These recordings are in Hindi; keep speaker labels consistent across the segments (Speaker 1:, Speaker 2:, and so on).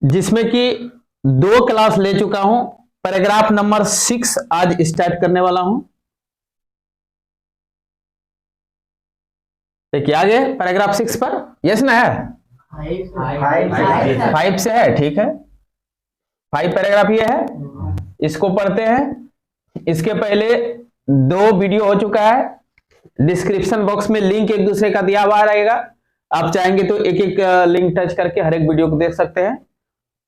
Speaker 1: जिसमें कि 2 क्लास ले चुका हूं। पैराग्राफ नंबर 6 आज स्टार्ट करने वाला हूं। देखिए आगे पैराग्राफ 6 पर यस ना है, 5 से है, ठीक है। 5 पैराग्राफ ये है, इसको पढ़ते हैं। इसके पहले 2 वीडियो हो चुका है, डिस्क्रिप्शन बॉक्स में लिंक एक दूसरे का दिया हुआ रहेगा। आप चाहेंगे तो एक एक लिंक टच करके हर एक वीडियो को देख सकते हैं।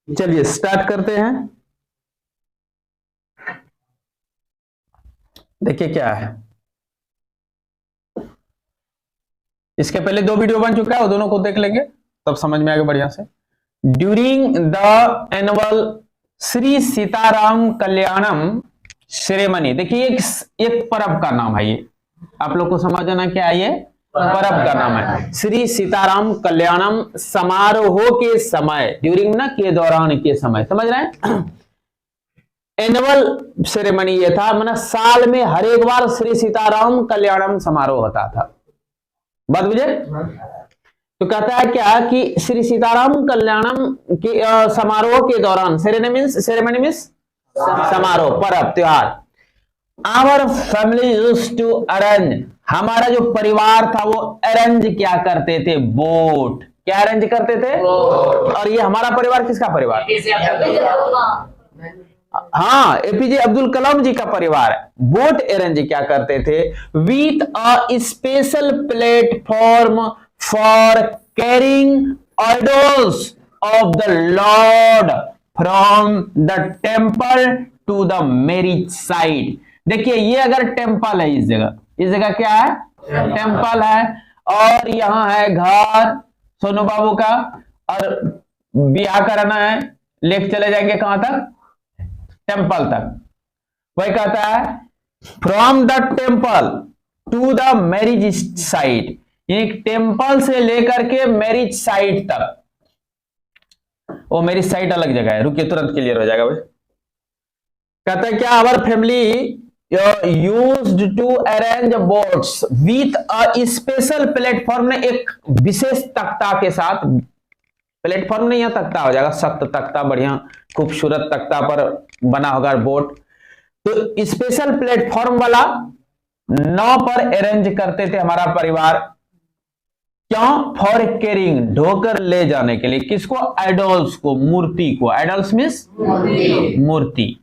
Speaker 1: चलिए स्टार्ट करते हैं। देखिए क्या है, इसके पहले 2 वीडियो बन चुका है, वो दोनों को देख लेंगे तब समझ में आएगा बढ़िया से। During the annual Shri Sitaram Kalyanam ceremony, देखिए एक पर्व का नाम है ये, आप लोग को समझना क्या है, ये पर्व का नाम है। श्री सीताराम कल्याणम समारोह के समय, ड्यूरिंग ना के दौरान, के समय, समझ रहे हैं। एनुअल सेरेमनी ये था, मतलब साल में हर एक बार श्री सीताराम कल्याणम समारोह होता था। बात बुझे? तो कहता है क्या कि श्री सीताराम कल्याणम के समारोह के दौरान, सेरेमनी मीन्स समारोह, पर्व, त्योहार। Our family used to arrange, हमारा जो परिवार था वो अरेंज क्या करते थे, बोट, क्या अरेंज करते थे, और ये हमारा परिवार किसका परिवार, हाँ, एपीजे अब्दुल कलाम जी का परिवार है। बोट अरेंज क्या करते थे, with a special platform for carrying idols of the lord from the temple to the marriage site. देखिए ये अगर टेम्पल है, इस जगह क्या है, टेम्पल है, और यहां है घर सोनू बाबू का, और ब्याह कराना है, लेके चले जाएंगे कहां तक, टेम्पल तक। वही कहता है from the temple to the marriage site, यानी टेम्पल से लेकर के मैरिज साइट तक। वो मैरिज साइट अलग जगह है, रुकिए तुरंत क्लियर हो जाएगा भाई। कहता है क्या, our family used to arrange boats with a special platform, ने एक विशेष तख्ता के साथ, प्लेटफॉर्म नहीं, यहां तख्ता हो जाएगा, सख्त तख्ता, बढ़िया खूबसूरत तख्ता पर बना होगा बोट। तो स्पेशल प्लेटफॉर्म वाला नाव पर अरेंज करते थे हमारा परिवार, क्यों, फॉर कैरिंग, ढोकर ले जाने के लिए, किसको, आइडल्स को, मूर्ति को, आइडल्स मीन्स मूर्ति,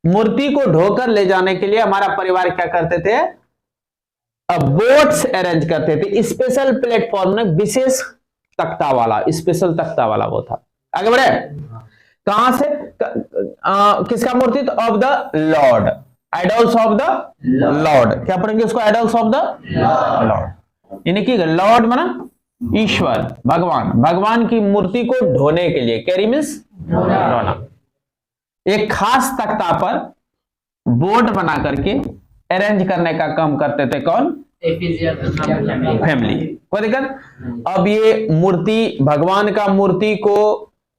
Speaker 1: मूर्ति को ढोकर ले जाने के लिए हमारा परिवार क्या करते थे, बोट्स अरेंज करते थे। स्पेशल प्लेटफॉर्म में विशेष तख्ता वाला, स्पेशल तख्ता वाला वो था। आगे बढ़े, कहां से, किसका मूर्ति, तो of the Lord, idols of the Lord, क्या पढ़ेंगे उसको, आइडल्स ऑफ द लॉर्ड, यानी कि लॉर्ड माना ईश्वर, भगवान, भगवान की मूर्ति को ढोने के लिए, कैरी मीन्स ढोना, एक खास तख्ता पर बोर्ड बना करके अरेंज करने का काम करते थे कौन, फैमिली। कोई दिक्कत। अब ये मूर्ति, भगवान का मूर्ति को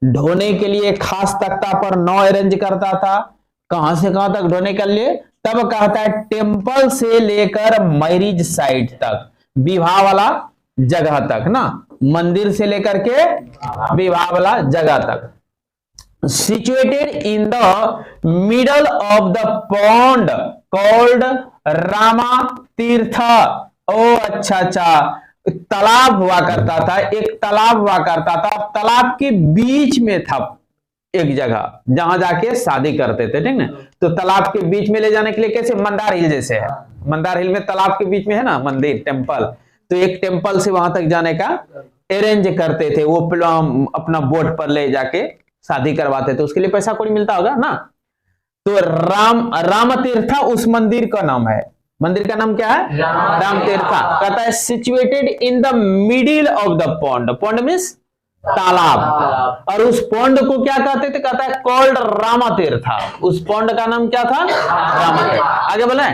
Speaker 1: ढोने के लिए खास तख्ता पर नौ अरेंज करता था, कहां से कहां तक ढोने के लिए, तब कहता है टेम्पल से लेकर मैरिज साइट तक, विवाह वाला जगह तक ना, मंदिर से लेकर के विवाह वाला जगह तक। situated in the middle of the pond called Rama तीर्थ। ओ अच्छा, तालाब हुआ करता था, एक तालाब हुआ करता था, तालाब के बीच में था एक जगह जहां जाके शादी करते थे, ठीक ना। तो तालाब के बीच में ले जाने के लिए कैसे, मंदार हिल जैसे है, मंदार हिल में तालाब के बीच में है ना मंदिर, टेम्पल, तो एक टेम्पल से वहां तक जाने का अरेंज करते थे, वो अपना बोट पर ले जाके शादी करवाते थे, उसके लिए पैसा कोई मिलता होगा ना। तो राम तीर्थ उस मंदिर का नाम है, मंदिर का नाम क्या है, राम तीर्थ। कहता है situated in the middle of the pond, pond means तालाब, और उस पॉन्ड को क्या कहते थे, कहता है कॉल्ड रामा तीर्थ, उस पॉन्ड का नाम क्या था, रामा तीर्थ। आगे बोले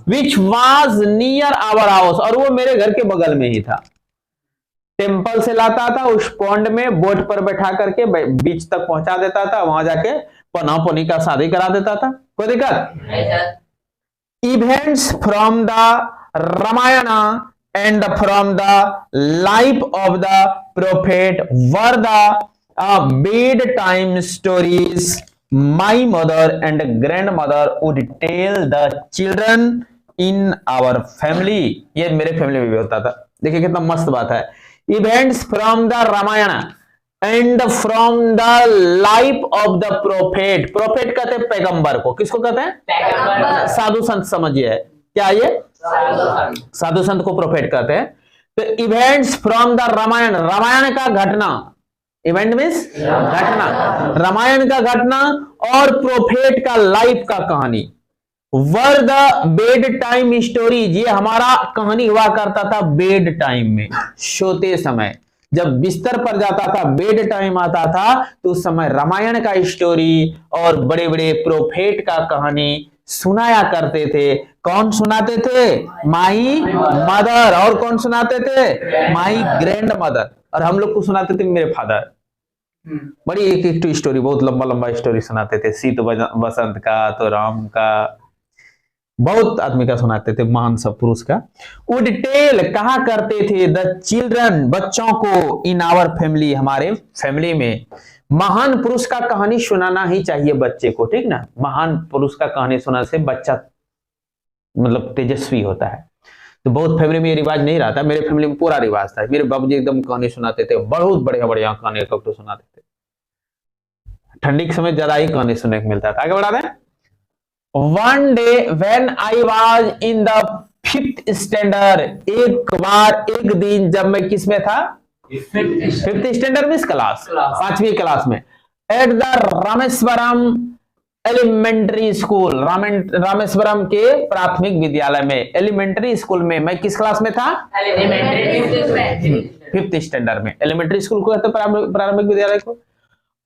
Speaker 1: which was near our house, और वो मेरे घर के बगल में ही था। टेम्पल से लाता था, उस पॉन्ड में बोट पर बैठा करके बीच तक पहुंचा देता था, वहां जाके पना पुनी का शादी करा देता था। कोई दिक्कत। Events from the Ramayana and from the life of the prophet were the bedtime stories my mother and grandmother would tell the children in our family. ये मेरे फैमिली में भी होता था। देखिए कितना मस्त बात है। Events from the Ramayana and from the life of the prophet. Prophet कहते हैं पैगंबर को। किसको कहते हैं? साधु संत समझिए। क्या ये? साधु संत को प्रोफेट कहते हैं। तो events from the Ramayana, Ramayana का घटना, इवेंट मीन्स घटना, रामायण का घटना और प्रोफेट का लाइफ का कहानी। वर द बेड टाइम स्टोरीज, ये हमारा कहानी हुआ करता था बेड टाइम में, सोते समय। जब बिस्तर पर जाता था, बेड टाइम आता था, तो उस समय रामायण का स्टोरी और बड़े बड़े प्रोफेट का कहानी सुनाया करते थे। कौन सुनाते थे? My mother. और कौन सुनाते थे? My grand mother. और हम लोग को सुनाते थे मेरे फादर। बड़ी एक एक स्टोरी, बहुत लंबा लंबा स्टोरी सुनाते थे। सीत बसंत का, तो राम का, बहुत आदमी का सुनाते थे, महान सब पुरुष का। वुड टेल, कहा करते थे, द चिल्ड्रन, बच्चों को, इन आवर फैमिली, हमारे फैमिली में। महान पुरुष का कहानी सुनाना ही चाहिए बच्चे को, ठीक ना। महान पुरुष का कहानी सुनाने से बच्चा मतलब तेजस्वी होता है। तो बहुत फैमिली में ये रिवाज नहीं रहा था। मेरे फैमिली में पूरा रिवाज था। मेरे बाबूजी एकदम कहानी सुनाते थे, बहुत बढ़िया बढ़िया कहानी तो सुनाते थे। ठंडी के समय ज्यादा ही कहानी सुनने को मिलता था। आगे बढ़ा दें। One day when I was in the 5th standard, एक बार एक दिन जब मैं किस में था? 5th स्टैंडर्ड में, क्लास 5वीं क्लास में। At the Rameswaram elementary school, Rameswaram के प्राथमिक विद्यालय में, एलिमेंट्री स्कूल में। मैं किस क्लास में था? 5th स्टैंडर्ड में। एलिमेंट्री स्कूल को कहते हैं प्रारंभिक विद्यालय को।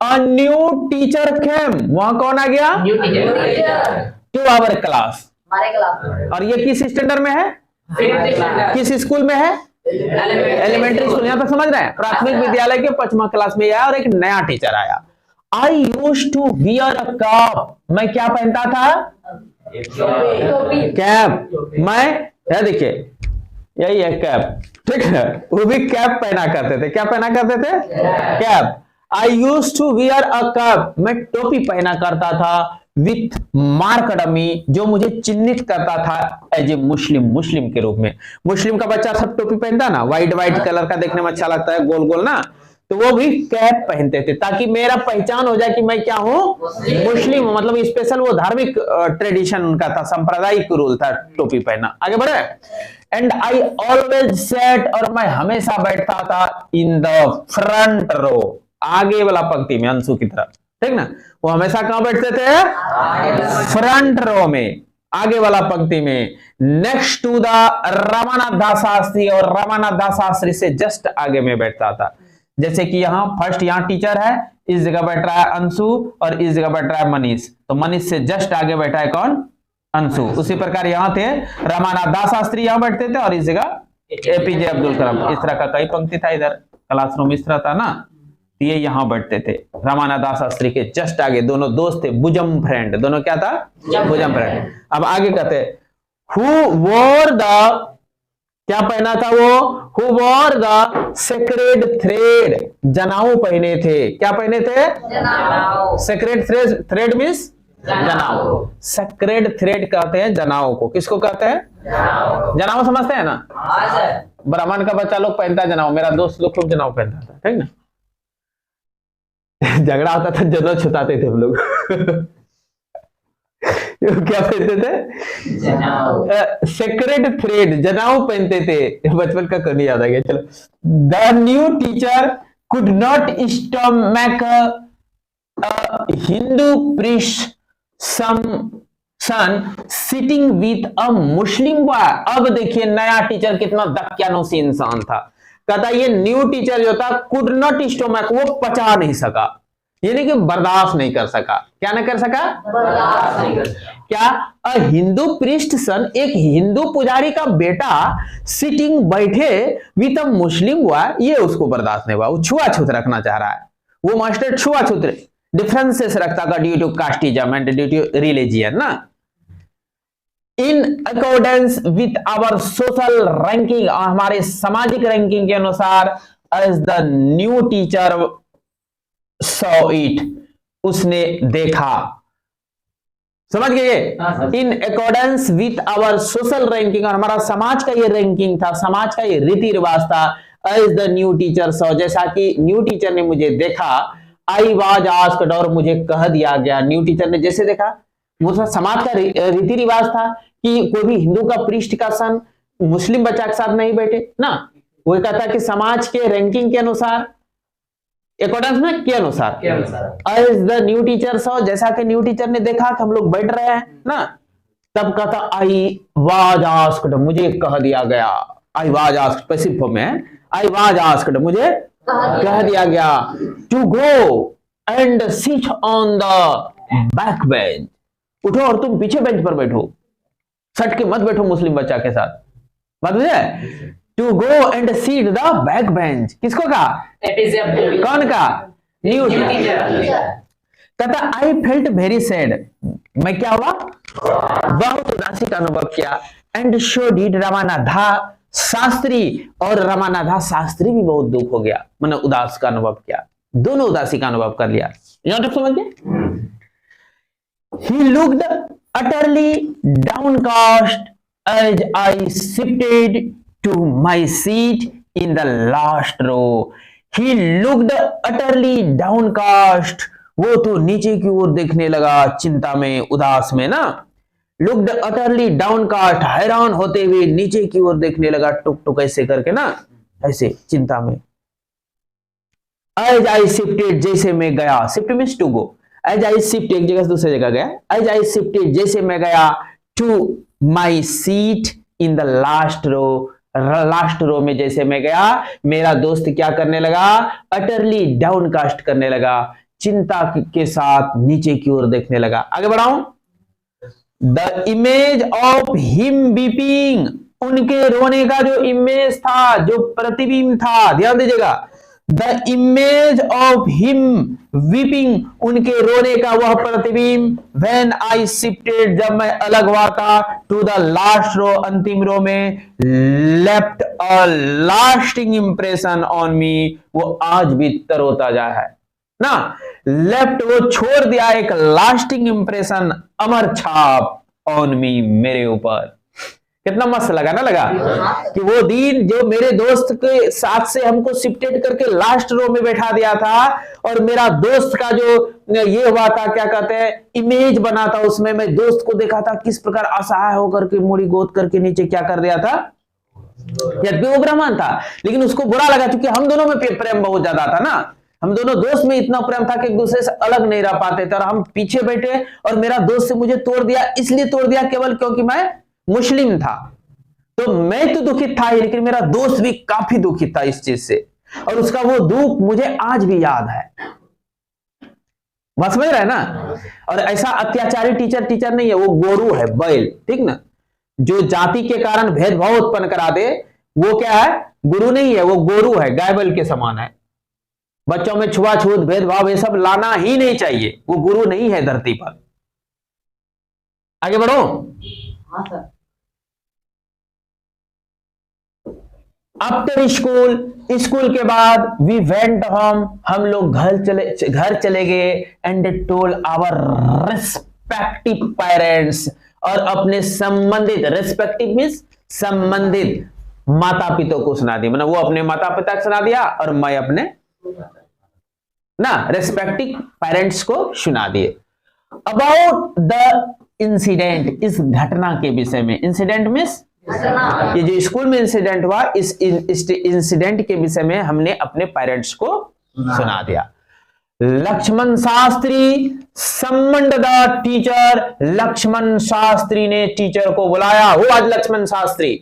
Speaker 1: A new teacher came, वहां कौन आ गया? New teacher to our class, हमारे क्लास। और ये किस स्टैंडर्ड में है? 5th standard. किस स्कूल में है? Elementary school. यहां तक समझ रहे हैं? प्राथमिक विद्यालय के 5वां क्लास में आया और एक नया टीचर आया। I used to wear a cap, मैं क्या पहनता था? कैप। मैं, यह देखिए यही है कैप, ठीक है। वो भी कैप पहना करते थे। क्या पहना करते थे? Cap. I use to wear a cap, मैं टोपी पहना करता था। विथ मार्क डमी, जो मुझे चिन्हित करता था एज ए मुस्लिम, मुस्लिम के रूप में। मुस्लिम का बच्चा सब टोपी पहनता ना, व्हाइट व्हाइट कलर का, देखने में अच्छा लगता है, गोल गोल ना, तो वो भी कैप पहनते थे ताकि मेरा पहचान हो जाए कि मैं क्या हूं? मुस्लिम हूं। मतलब स्पेशल वो धार्मिक ट्रेडिशन उनका था, सांप्रदायिक रूल था टोपी पहनना। आगे बढ़े। एंड आई ऑलवेज सेट, और मैं हमेशा बैठता था इन द फ्रंट रो, आगे वाला पंक्ति में, अंशु की तरफ, ठीक ना। वो हमेशा कहां बैठते थे? फ्रंट रो में, आगे वाला पंक्ति में, नेक्स्ट टू द रामानाथ दास शास्त्री, और रामानाथ दास शास्त्री से जस्ट आगे में बैठता था। जैसे कि यहाँ फर्स्ट, यहाँ टीचर है, इस जगह बैठ रहा है अंशु, और इस जगह बैठ रहा है मनीष, तो मनीष से जस्ट आगे बैठा है कौन? अंशु। उसी प्रकार यहाँ थे रामानाथ दास शास्त्री, यहाँ बैठते थे, और इस जगह एपीजे अब्दुल कलाम। इस तरह का कई पंक्ति था, इधर क्लासरूम इस तरह था ना, ये यहाँ बैठते थे। रामानाथ दास शास्त्री के जस्ट आगे दोनों दोस्त थे, बुजम फ्रेंड, दोनों क्या था? Bosom friend. अब आगे कहते हु वोर द, क्या पहना था वो? हु वोर द सेक्रेड थ्रेड, जनाऊ पहने थे। क्या पहने थे? जनाऊ। सेक्रेड थ्रेड मीन्स जनाऊ। सेक्रेड थ्रेड कहते हैं जनाऊ को। किसको कहते हैं? जनाऊ समझते हैं ना? ब्राह्मण का बच्चा लोग पहनता है जनाऊ। मेरा दोस्त लोग खूब जनाऊ पहनता था, ठीक ना। झगड़ा होता था, जनेऊ छुटाते थे हम लोग। क्या पहनते थे? जनाऊ। सेक्रेड थ्रेड, जनाऊ पहनते थे। बचपन का कहानी याद आ गया। चलो। The new teacher could not stomach Hindu priest son sitting with a Muslim boy. अब देखिए नया टीचर कितना दकियानूसी इंसान था। कहता ये न्यू टीचर जो था, कुड नॉट स्टमक, वो पचा नहीं सका, यानी कि बर्दाश्त नहीं कर सका। क्या नहीं कर सका? बर्दाश्त नहीं कर सका। क्या? अ हिंदू प्रीस्ट सन, एक हिंदू पुजारी का बेटा सिटिंग बैठे विथ अ मुस्लिम बॉय, ये उसको बर्दाश्त नहीं हुआ। वो छुआछूत रखना चाह रहा है। वो मास्टर छुआछूत डिफरेंसेस रखता था due to casteism and due to religion ना। In accordance with our social ranking, हमारे सामाजिक रैंकिंग के अनुसार, as the new teacher saw it, उसने देखा। समझ गए? In accordance with our social ranking, और हमारा समाज का ये रैंकिंग था, समाज का ये रीति रिवाज था। As the new teacher saw, जैसा कि न्यू टीचर ने मुझे देखा। आई वाज आस्क्ड, और मुझे कह दिया गया। न्यू टीचर ने जैसे देखा, वो समाज का रीति रिवाज था कि कोई भी हिंदू का पृष्ठ का सन मुस्लिम बच्चा के साथ नहीं बैठे ना। वो कहता कि समाज के रैंकिंग के अनुसार, अकॉर्डेंस में के अनुसार, as the new teacher saw, जैसा कि न्यू टीचर ने देखा कि हम लोग बैठ रहे हैं ना, तब कहता आई वाज आस्क्ड, मुझे कह दिया गया। I was asked passive form में, आई वाज आस्क्ड, मुझे कह दिया गया to go and sit on the back bench, उठो और तुम पीछे बेंच पर बैठो, सट के मत बैठो मुस्लिम बच्चा के साथ। बात बुझे? To go and seat the back bench, किसको कहा? कौन का? New teacher. कहता आई फेल्ट वेरी सैड, मैं क्या हुआ? बहुत उदासी का अनुभव किया। And show did Ramanatha Shastri, और रामानाथा शास्त्री भी बहुत दुख हो गया, मैंने उदास का अनुभव किया, दोनों उदासी का अनुभव कर लिया। यहां तक समझ गए? He looked utterly downcast as I shifted to my seat in the last row. He looked utterly downcast. वो तो नीचे की ओर देखने लगा, चिंता में, उदास में ना। Looked utterly downcast, हैरान होते हुए नीचे की ओर देखने लगा, टुक टुक ऐसे करके ना, ऐसे चिंता में। As I shifted, जैसे मैं गया, shift means to go. As I shift, एक जगह से दूसरी जगह गया। As I shifted, जैसे मैं गया, to my seat in the last row, last row में जैसे मैं गया, मेरा दोस्त क्या करने लगा? अटरली डाउनकास्ट करने लगा, चिंता के साथ नीचे की ओर देखने लगा। आगे बढ़ाऊं। The image of him weeping, उनके रोने का जो इमेज था, जो प्रतिबिंब था, ध्यान दीजिएगा। The image of him weeping, उनके रोने का वह प्रतिबिंब। व्हेन आई शिफ्टेड, जब मैं अलग हुआ था, टू द लास्ट रो, अंतिम रो में, left a lasting impression on me, वो आज भी तरोताजा है ना। लेफ्ट, वो छोड़ दिया एक लास्टिंग इंप्रेशन, अमर छाप, ऑन मी, मेरे ऊपर। कितना मस्त लगा ना, लगा कि वो दिन जो मेरे दोस्त के साथ से हमको शिफ्टेड करके लास्ट रो में बैठा दिया था, और मेरा दोस्त का जो ये हुआ था, क्या कहते हैं, इमेज बना था, उसमें मैं दोस्त को देखा था किस प्रकार असहाय होकर के मूड़ी गोद करके नीचे क्या कर दिया था, यद्यपि वो ब्राह्मण था, लेकिन उसको बुरा लगा क्योंकि हम दोनों में प्रेम बहुत ज्यादा था ना। हम दोनों दोस्त में इतना प्रेम था कि एक दूसरे से अलग नहीं रह पाते थे, और हम पीछे बैठे, और मेरा दोस्त से मुझे तोड़ दिया, इसलिए तोड़ दिया केवल क्योंकि मैं मुस्लिम था। तो मैं तो दुखित था ही, लेकिन मेरा दोस्त भी काफी दुखित था इस चीज से, और उसका वो दुख मुझे आज भी याद है। बात समझ रहे हैं ना। और ऐसा अत्याचारी टीचर नहीं है, वो गोरू है, बैल, ठीक ना। जो जाति के कारण भेदभाव उत्पन्न करा दे, वो क्या है? गुरु नहीं है, वो गोरू है, गाय बैल के समान है। बच्चों में छुआछूत, भेदभाव, ये सब लाना ही नहीं चाहिए, वो गुरु नहीं है धरती पर। आगे बढ़ो। हाँ सर। आफ्टर स्कूल के बाद वी वेंट होम, हम लोग घर चले गए। And told our respective parents, और अपने संबंधित, रेस्पेक्टिव मीन्स संबंधित, माता पिता को सुना दिया। मतलब वो अपने माता पिता को सुना दिया, और मैं अपने ना रेस्पेक्टिव पेरेंट्स को सुना दिए। अबाउट द इंसिडेंट, इस घटना के विषय में। इंसिडेंट मीन्स ये जो स्कूल में इंसिडेंट हुआ, इस इंसिडेंट के विषय में हमने अपने पेरेंट्स को सुना दिया। लक्ष्मण शास्त्री सम्मन्ड द टीचर, लक्ष्मण शास्त्री ने टीचर को बुलाया। वो आज लक्ष्मण शास्त्री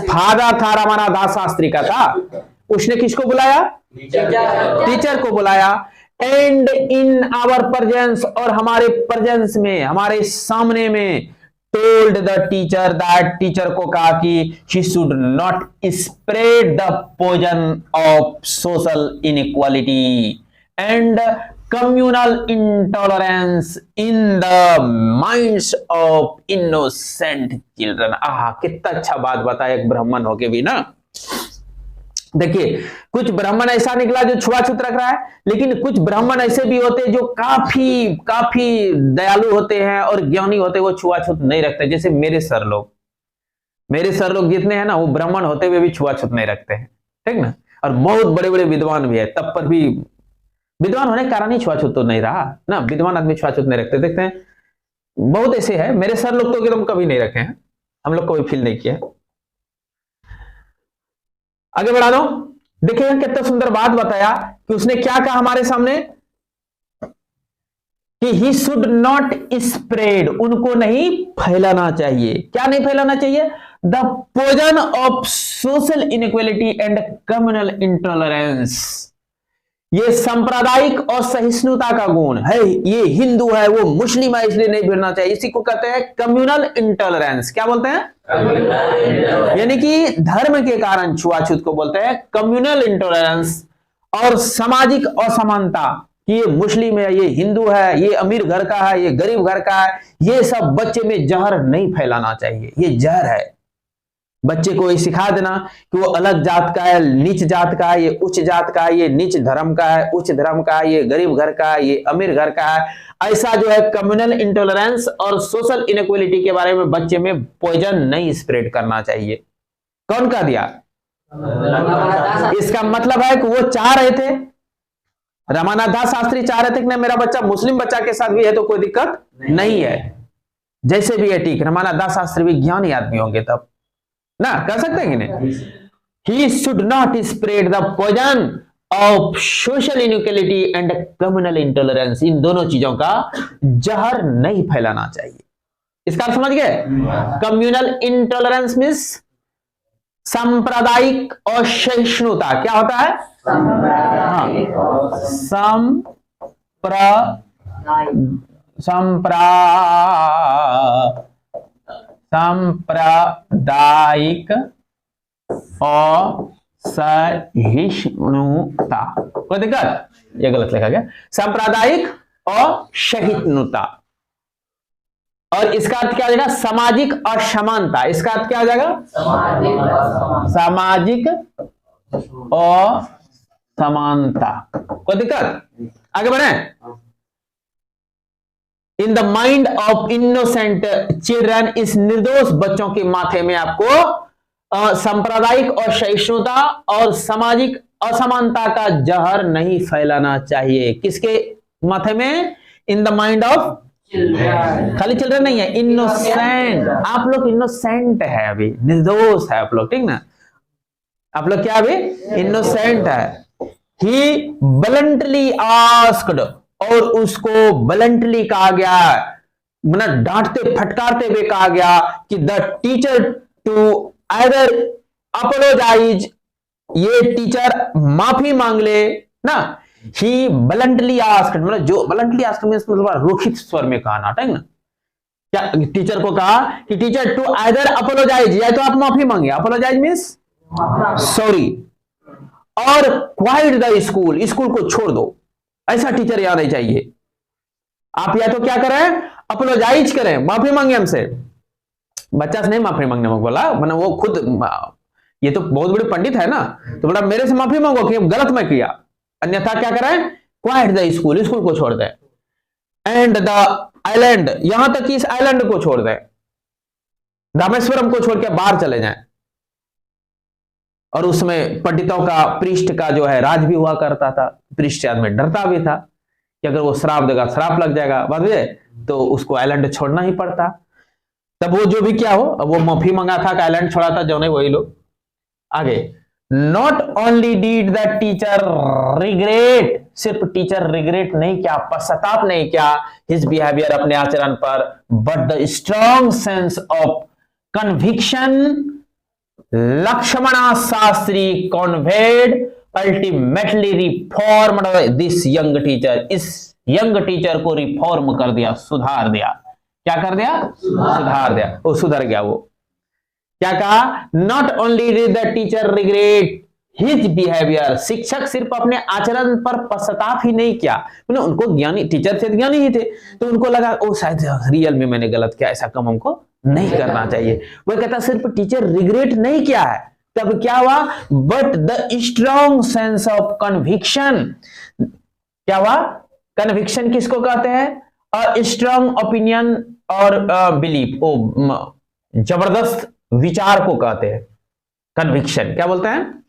Speaker 1: फादर था रामानाथ शास्त्री का था, उसने किसको बुलाया? टीचर को बुलाया। एंड इन आवर प्रेजेंस, और हमारे प्रेजेंस में, हमारे सामने में, told the teacher, that teacher को कहा कि he should not spread the poison of social inequality and communal intolerance in the minds of innocent children. आहा, कितना अच्छा बात बताया एक ब्राह्मण होके भी ना। देखिए, कुछ ब्राह्मण ऐसा निकला जो छुआछूत रख रहा है, लेकिन कुछ ब्राह्मण ऐसे भी होते हैं जो काफी काफी दयालु होते हैं और ज्ञानी होते हैं, वो छुआछूत नहीं रखते। जैसे मेरे सर लोग जितने हैं ना, वो ब्राह्मण होते हुए भी छुआछूत नहीं रखते हैं, ठीक ना। और बहुत बड़े बड़े विद्वान भी है, तब पर भी विद्वान होने के कारण ही छुआछूत तो नहीं रहा ना। विद्वान आदमी छुआछूत नहीं रखते, देखते हैं बहुत ऐसे है। मेरे सर लोग तो एकदम कभी नहीं रखे हैं, हम लोग कभी फील नहीं किया। आगे बढ़ा दो। देखिए कितना सुंदर बात बताया कि उसने क्या कहा हमारे सामने कि ही शुड नॉट स्प्रेड, उनको नहीं फैलाना चाहिए। क्या नहीं फैलाना चाहिए? The poison of social inequality and communal intolerance. ये सांप्रदायिक असहिष्णुता का गुण है। ये हिंदू है, वो मुस्लिम है, इसलिए नहीं भिड़ना चाहिए। इसी को कहते हैं कम्युनल इंटॉलरेंस। क्या बोलते हैं? यानी कि धर्म के कारण छुआछूत को बोलते हैं कम्युनल इंटॉलरेंस। और सामाजिक असमानता कि ये मुस्लिम है, ये हिंदू है, ये अमीर घर का है, ये गरीब घर का है, ये सब बच्चे में जहर नहीं फैलाना चाहिए। ये जहर है। बच्चे को ये सिखा देना कि वो अलग जात का है, नीच जात का है, ये उच्च जात का है, ये नीच धर्म का है, उच्च धर्म का है, ये गरीब घर का है, ये अमीर घर का है। ऐसा जो है कम्युनल इंटॉलरेंस और सोशल इनइक्वालिटी के बारे में बच्चे में पॉइजन नहीं स्प्रेड करना चाहिए। कौन कह दिया? इसका मतलब है कि वो चाह रहे थे, रामानाथ दास शास्त्री चाह रहे थे कि मेरा बच्चा मुस्लिम बच्चा के साथ भी है तो कोई दिक्कत नहीं है, जैसे भी है ठीक। रामानाथ दास शास्त्री भी ज्ञानी आदमी होंगे तब ना, कर सकते हैं कि नहीं? He should not spread the poison of social inequality and communal intolerance. इन दोनों चीजों का जहर नहीं फैलाना चाहिए। इसका अर्थ समझ गए? कम्युनल इंटॉलरेंस मीन्स सांप्रदायिक असहिष्णुता। क्या होता है? सांप्रदायिक असहिष्णुता। कोई दिक्कत? ये गलत लिखा गया, सांप्रदायिक असहिष्णुता। और इसका अर्थ क्या हो जाएगा? सामाजिक असमानता। इसका अर्थ क्या हो जाएगा? सामाजिक असमानता। कोई दिक्कत? आगे बढ़े। In the mind of innocent children, इस निर्दोष बच्चों के माथे में आपको सांप्रदायिक असहिष्णुता और सामाजिक असमानता का जहर नहीं फैलाना चाहिए। किसके माथे में? इन द माइंड ऑफ खाली चिल्ड्रन नहीं है, इनोसेंट। आप लोग इनोसेंट है, अभी निर्दोष है आप लोग, ठीक ना। आप लोग क्या अभी इनोसेंट है। ही ब्लंटली आस्क्ड, और उसको ब्लंटली कहा गया, मतलब डांटते फटकारते हुए कहा गया कि the teacher to either apologise, ये टीचर माफी मांग ले ना। ही ब्लंटली आस्क्ड, मतलब जो ब्लंटली आस्क्ड में मतलब रोखित स्वर में कहा, नाटक ना। क्या टीचर को कहा कि टीचर टू आइदर अपोलोजाइज, या तो आप माफी मांगे, अपोलोजाइज मींस सॉरी, और क्वाइट द स्कूल, स्कूल को छोड़ दो। ऐसा टीचर यहाँ नहीं चाहिए। आप या तो क्या करें? अपोलोजाइज करें, माफी मांगे हमसे। बच्चा से नहीं माफी मांगने में बोला, मतलब वो खुद, ये तो बहुत बड़े पंडित है ना, तो बोला मेरे से माफी मांगो कि गलत मैं किया, अन्यथा क्या करें? क्वाइट द स्कूल, स्कूल को छोड़ दें। एंड द आइलैंड, यहां तक कि इस आइलैंड को छोड़ दें, रामेश्वरम को छोड़ के बाहर चले जाएं। और उसमें पंडितों का, पृष्ठ का जो है राज भी हुआ करता था। पृष्ठ आदमी डरता भी था कि अगर वो श्राप देगा, श्राप लग जाएगा बाद में, तो उसको आइलैंड छोड़ना ही पड़ता। तब वो जो भी क्या हो, अब वो माफी मंगा था, आइलैंड छोड़ा था, जो नहीं वही लोग। आगे, not only did the teacher regret, सिर्फ टीचर रिग्रेट नहीं किया, पश्चाताप नहीं किया हिज बिहेवियर, अपने आचरण पर, but the strong sense of conviction Lakshmana Shastri conveyed ultimately reformed this young teacher. इस यंग टीचर को रिफॉर्म कर दिया, सुधार दिया। क्या कर दिया? सुधार दिया, वो सुधर गया। वो क्या कहा? Not only did the teacher regret his behaviour, शिक्षक सिर्फ अपने आचरण पर पश्चाताप ही नहीं किया, उनको ज्ञानी, टीचर से ज्ञानी ही थे, तो उनको लगा ओ शायद रियल में मैंने गलत किया, ऐसा काम हमको नहीं करना चाहिए। वो कहता सिर्फ टीचर रिग्रेट नहीं किया है, तब क्या हुआ, but the strong sense of conviction, क्या हुआ, कन्विक्शन किसको कहते हैं, अ स्ट्रॉन्ग ओपिनियन और बिलीफ, जबरदस्त विचार को कहते हैं कन्विक्शन, क्या बोलते हैं,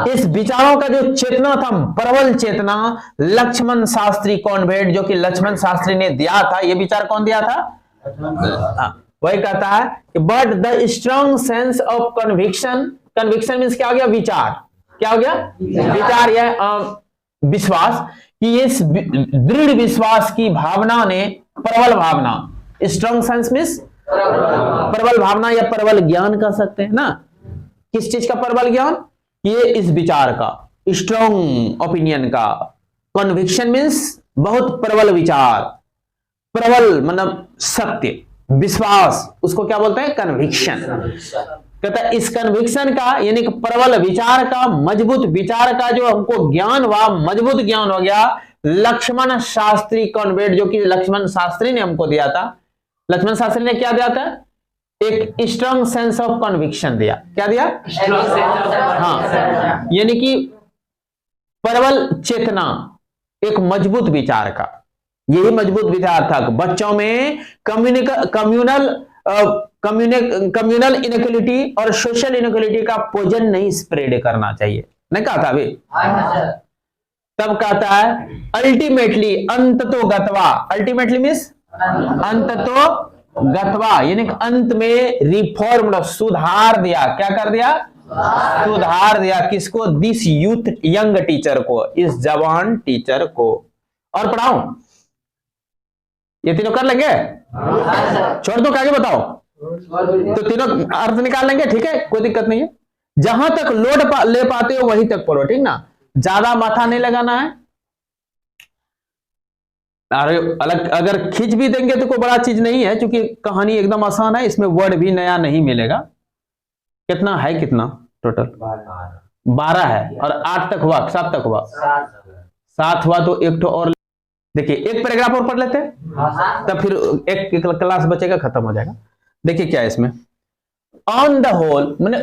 Speaker 1: इस विचारों का जो चेतना था, प्रबल चेतना, लक्ष्मण शास्त्री कॉन्वेंट, जो कि लक्ष्मण शास्त्री ने दिया था, ये विचार कौन दिया था, वही कहता है कि but the strong sense of conviction, conviction means क्या हो गया, विचार, क्या हो गया, विचार, यह विश्वास, कि इस दृढ़ विश्वास की भावना ने, प्रबल भावना, स्ट्रॉन्ग सेंस मीन्स प्रबल भावना या प्रबल ज्ञान कह सकते हैं ना, किस चीज का प्रबल ज्ञान, ये इस विचार का, स्ट्रॉन्ग ओपिनियन का, कन्विक्शन मीन्स बहुत प्रबल विचार, प्रबल मतलब सत्य, विश्वास, उसको क्या बोलते हैं, कन्विक्शन। कहता है इस कन्विक्शन का यानी कि प्रबल विचार का, मजबूत विचार का जो हमको ज्ञान हुआ, मजबूत ज्ञान हो गया, लक्ष्मण शास्त्री कॉन्वेंट, जो कि लक्ष्मण शास्त्री ने हमको दिया था। लक्ष्मण शास्त्री ने क्या दिया था, एक स्ट्रॉन्ग सेंस ऑफ कन्विक्शन दिया, क्या दिया, हाँ, यानी कि प्रबल चेतना, एक मजबूत विचार का, यही मजबूत विचार था, बच्चों में कम्युनल इनइक्वालिटी और सोशल इनइक्वालिटी का पोजन नहीं स्प्रेड करना चाहिए, नहीं कहा था अभी, तब कहता है अल्टीमेटली अंततो गत्वा, अल्टीमेटली मीन्स अंततो गत्वा, यानी अंत में रिफॉर्म, सुधार दिया, क्या कर दिया, सुधार दिया, किसको, दिस यूथ यंग टीचर को, इस जवान टीचर को। और पढ़ाऊं, ये तीनों कर लेंगे, छोड़ दो, आगे बताओ, तो तीनों अर्थ निकाल लेंगे, ठीक है, कोई दिक्कत नहीं है, जहां तक लोड ले पाते हो वहीं तक पढ़ो, ठीक ना, ज्यादा माथा नहीं लगाना है, अरे अलग अगर खींच भी देंगे तो कोई बड़ा चीज नहीं है, क्योंकि कहानी एकदम आसान है, इसमें वर्ड भी नया नहीं मिलेगा। कितना है, कितना टोटल 12 है, और 8 तक हुआ, 7 तक हुआ, 7 हुआ, तो एक तो और देखिए, एक पैराग्राफ और पढ़ लेते हैं, तब फिर एक क्लास बचेगा, खत्म हो जाएगा। देखिए क्या है इसमें, ऑन द होल मैंने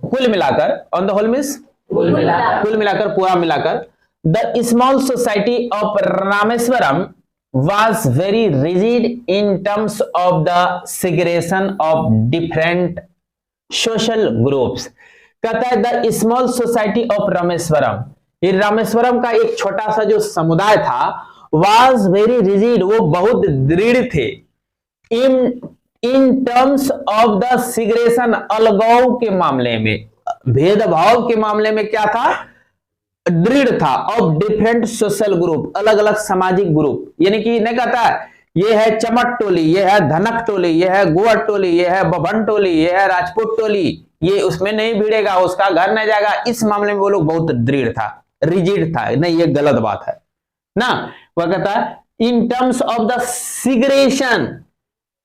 Speaker 1: कुल मिलाकर, ऑन द होल मीन्स कुल मिलाकर, पूरा मिलाकर, the small society of Rameswaram was very rigid in terms of the segregation of different social groups। कहता है the small society of Rameswaram, ये रामेश्वरम का एक छोटा सा जो समुदाय था, was very rigid, वो बहुत दृढ़ थे, in terms of the segregation, अलगाव के मामले में, भेदभाव के मामले में क्या था, दृढ़ था, ऑफ डिफरेंट सोशल ग्रुप, अलग अलग सामाजिक ग्रुप, यानी कि नहीं कहता ये है चमट टोली, ये है धनक टोली, ये है गोवर टोली, ये है बभन टोली, ये है राजपूत टोली, ये उसमें नहीं भिड़ेगा, उसका घर नहीं जाएगा, इस मामले में वो लोग बहुत दृढ़ था, रिजिड था, नहीं ये गलत बात है ना। वह कहता है इन टर्म्स ऑफ द सिग्रेशन,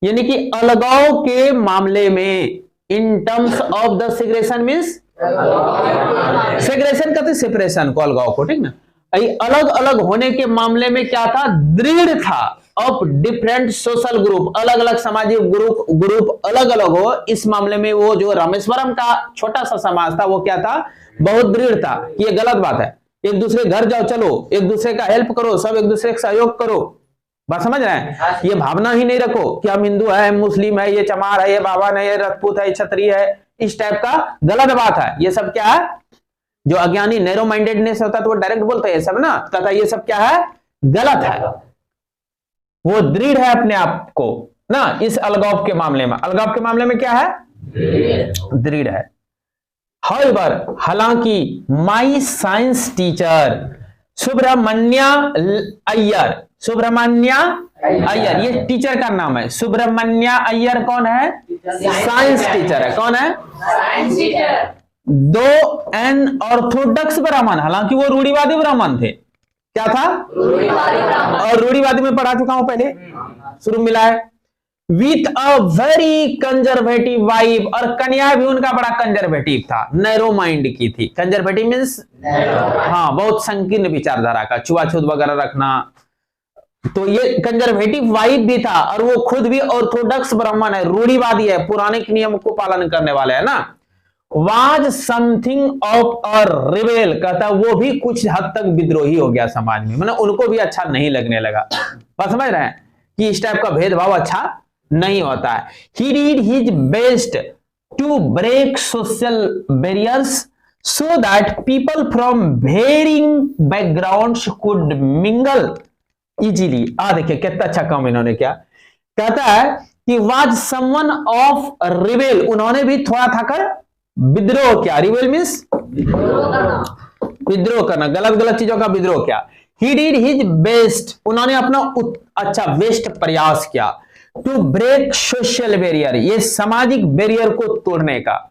Speaker 1: यानी कि अलगाव के मामले में, in terms of the सिग्रेशन means segregation कहते सेपरेशन को, अलगाव को, ठीक ना, अलग अलग होने के मामले में क्या था, दृढ़ था, ऑफ डिफरेंट सोशल ग्रुप, अलग अलग सामाजिक ग्रुप अलग अलग हो, इस मामले में वो जो रामेश्वरम का छोटा सा समाज था वो क्या था, बहुत दृढ़ था कि ये गलत बात है, एक दूसरे घर जाओ, चलो एक दूसरे का हेल्प करो, सब एक दूसरे का सहयोग करो, बात समझ रहे हैं, ये भावना ही नहीं रखो कि हम हिंदू है, मुस्लिम है, ये चमार है, ये बावन है, ये राजपूत है, क्षत्रिय है, इस टाइप का गलत बात है। ये सब क्या है, जो अज्ञानी नैरो माइंडेडनेस होता है तो वो डायरेक्ट बोलता है ये सब ना, कहता ये सब क्या है, गलत है, वो दृढ़ है अपने आप को ना, इस अलगाव के मामले में, अलगाव के मामले में क्या है, दृढ़ है। हाउएवर, हालांकि माई साइंस टीचर सुब्रमण्या अय्यर, सुब्रमण्या अय्यर ये टीचर का नाम है, सुब्रमण्या अय्यर कौन है, साइंस टीचर है, कौन है, साइंस टीचर, दो एन ऑर्थोडॉक्स ब्राह्मण, हालांकि वो रूढ़िवादी ब्राह्मण थे, क्या था, रूढ़िवादी ब्राह्मण, और रूढ़िवादी में पढ़ा चुका हूं पहले, शुरू मिला है, with a very conservative wife, और कन्या भी उनका बड़ा कंजर्वेटिव था, नैरो माइंड की थी, कंजर्वेटिव मींस हाँ बहुत संकीर्ण विचारधारा का, छुआछूत वगैरह रखना, तो ये कंजर्वेटिव वाइफ भी था, और वो खुद भी ऑर्थोडॉक्स ब्राह्मण है, रूढ़िवादी है, पुराने नियम को पालन करने वाले है ना। Was something of a rebel, कहता वो भी कुछ हद तक विद्रोही हो गया समाज में, मतलब उनको भी अच्छा नहीं लगने लगा। बात समझ रहे हैं कि इस टाइप का भेदभाव अच्छा नहीं होता है। He did his best to break social barriers so that people from varying backgrounds could mingle easily। देखिए कितना अच्छा काम इन्होंने किया। कहता है कि was someone of rebel, उन्होंने भी थोड़ा था कर विद्रोह किया। रिबेल मीन्स विद्रोह करना, गलत गलत चीजों का विद्रोह किया। he did his best, उन्होंने अपना अच्छा बेस्ट प्रयास किया। टू ब्रेक सोशल बैरियर, ये सामाजिक बैरियर को तोड़ने का,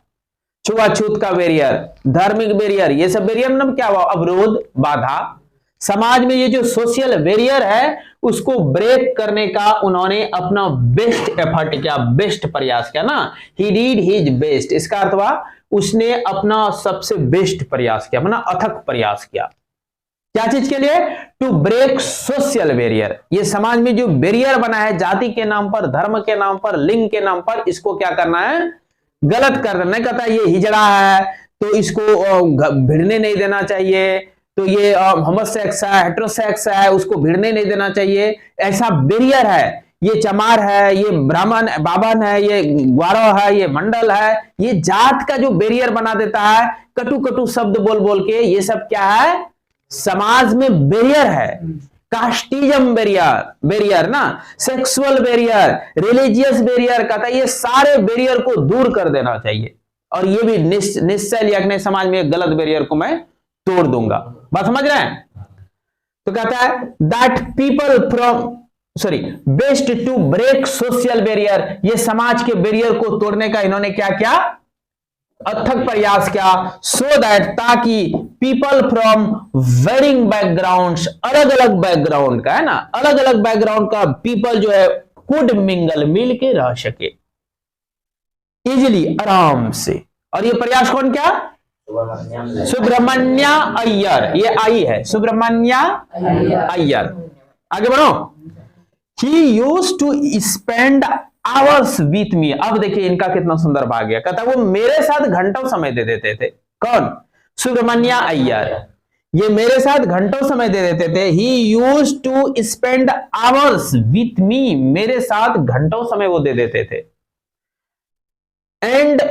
Speaker 1: छुआछूत का बैरियर, धार्मिक बैरियर, ये सब बैरियर मतलब क्या हुआ, अवरोध, बाधा। समाज में ये जो सोशल बैरियर है उसको ब्रेक करने का उन्होंने अपना बेस्ट एफर्ट किया, बेस्ट प्रयास किया ना। ही डिड हिज बेस्ट, इसका अर्थ हुआ उसने अपना सबसे बेस्ट प्रयास किया, मतलब अथक प्रयास किया। क्या चीज के लिए? टू ब्रेक सोशल बैरियर, ये समाज में जो बैरियर बना है जाति के नाम पर, धर्म के नाम पर, लिंग के नाम पर, इसको क्या करना है, गलत कर देना। कहता है ये हिजड़ा है तो इसको भिड़ने नहीं देना चाहिए, तो ये होमोसेक्स है, हेटेरोसेक्स है, उसको भिड़ने नहीं देना चाहिए, ऐसा बैरियर है। ये चमार है, ये ब्राह्मण बावन है, ये ग्वारो है, ये मंडल है, ये जात का जो बैरियर बना देता है, कटु कटु शब्द बोल बोल के, ये सब क्या है, समाज में बैरियर है। कास्टिज्म बैरियर ना, सेक्सुअल बैरियर, रिलीजियस बैरियर, कहता है ये सारे बैरियर को दूर कर देना चाहिए। और ये भी निश्चय लिया कि समाज में गलत बैरियर को मैं तोड़ दूंगा। बात समझ रहे हैं? तो कहता है that people from best to break social barrier, ये समाज के बैरियर को तोड़ने का इन्होंने क्या किया, अथक प्रयास किया। सो दैट, ताकि पीपल फ्रॉम वेरिंग बैकग्राउंड्स, अलग अलग बैकग्राउंड का है ना, अलग अलग बैकग्राउंड का पीपल जो है कुड मिंगल, मिल के रह सके इजिली, आराम से। और ये प्रयास कौन क्या, सुब्रमण्य अय्यर, ये आई है सुब्रमण्य अय्यर। आगे बढ़ो। He used to spend hours with me, अब देखिए इनका कितना सुंदर भाग गया। कहता वो मेरे साथ घंटों समय दे देते थे। कौन? सुब्रमण्य अय्यर, ये मेरे साथ घंटों समय दे देते थे। He used to spend hours with me, मेरे साथ घंटों समय वो दे देते थे। एंड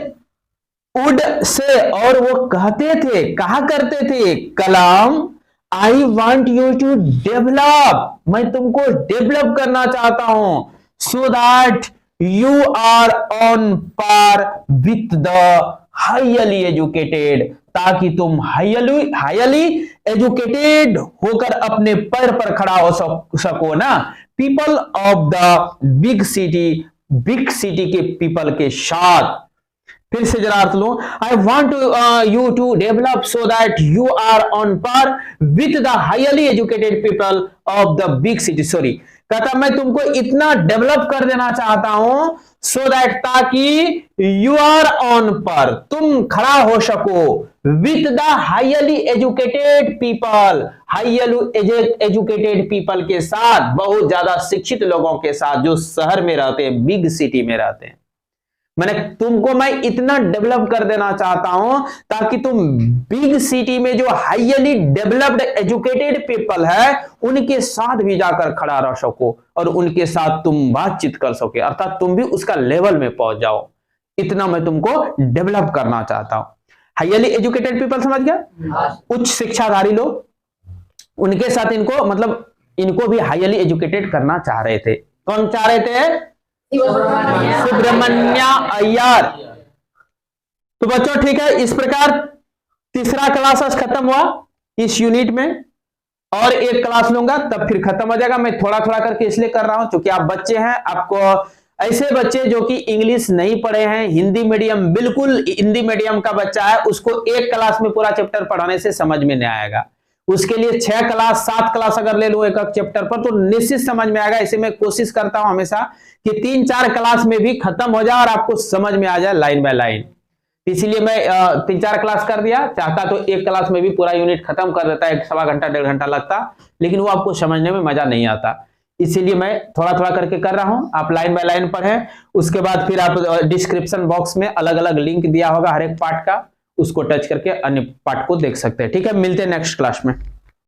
Speaker 1: वुड से, और वो कहते थे, कहा करते थे, Kalam I want you to develop, मैं तुमको डेवलप करना चाहता हूं, so that you are on par with the highly educated, ताकि तुम हाईली एजुकेटेड होकर अपने पैर पर खड़ा हो सको ना, people of the big city के पीपल के साथ। फिर से जरा अर्थ लो। I want you to develop so that you are on par with the highly educated people of the big city. कहता मैं तुमको इतना डेवलप कर देना चाहता हूं, सो दैट, ताकि यू आर ऑन पर, तुम खड़ा हो सको, with the highly educated people, highly educated people के साथ, बहुत ज्यादा शिक्षित लोगों के साथ जो शहर में रहते हैं, बिग सिटी में रहते हैं। मैंने तुमको मैं इतना डेवलप कर देना चाहता हूं ताकि तुम बिग सिटी में जो हाईली डेवलप्ड एजुकेटेड पीपल है उनके साथ भी जाकर खड़ा रह सको और उनके साथ तुम बातचीत कर सके, अर्थात तुम भी उसका लेवल में पहुंच जाओ। इतना मैं तुमको डेवलप करना चाहता हूं। हाईली एजुकेटेड पीपल समझ गया? उच्च शिक्षाधारी लोग, उनके साथ इनको, मतलब इनको भी हाईली एजुकेटेड करना चाह रहे थे। कौन चाह रहे थे? सुब्रमण्य अय्यर। तो बच्चों ठीक है, इस प्रकार तीसरा क्लास आज खत्म हुआ इस यूनिट में, और एक क्लास लूंगा तब फिर खत्म हो जाएगा। मैं थोड़ा थोड़ा करके इसलिए कर रहा हूं क्योंकि आप बच्चे हैं, आपको ऐसे बच्चे जो कि इंग्लिश नहीं पढ़े हैं, हिंदी मीडियम, बिल्कुल हिंदी मीडियम का बच्चा है, उसको एक क्लास में पूरा चैप्टर पढ़ाने से समझ में नहीं आएगा। उसके लिए 6 क्लास 7 क्लास अगर ले लूं एक चैप्टर पर तो निश्चित समझ में आएगा। इसे मैं कोशिश करता हूं हमेशा कि 3-4 क्लास में भी खत्म हो जाए और आपको समझ में आ जाए लाइन बाय लाइन। इसीलिए मैं 3-4 क्लास कर दिया, चाहता तो एक क्लास में भी पूरा यूनिट खत्म कर देता, 1 सवा घंटा 1.5 घंटा लगता, लेकिन वो आपको समझने में मजा नहीं आता। इसीलिए मैं थोड़ा थोड़ा करके कर रहा हूं, आप लाइन बाय लाइन पढ़ें। उसके बाद फिर आप डिस्क्रिप्शन बॉक्स में अलग अलग लिंक दिया होगा हर एक पार्ट का, उसको टच करके अन्य पार्ट को देख सकते हैं। ठीक है, मिलते हैं नेक्स्ट क्लास में।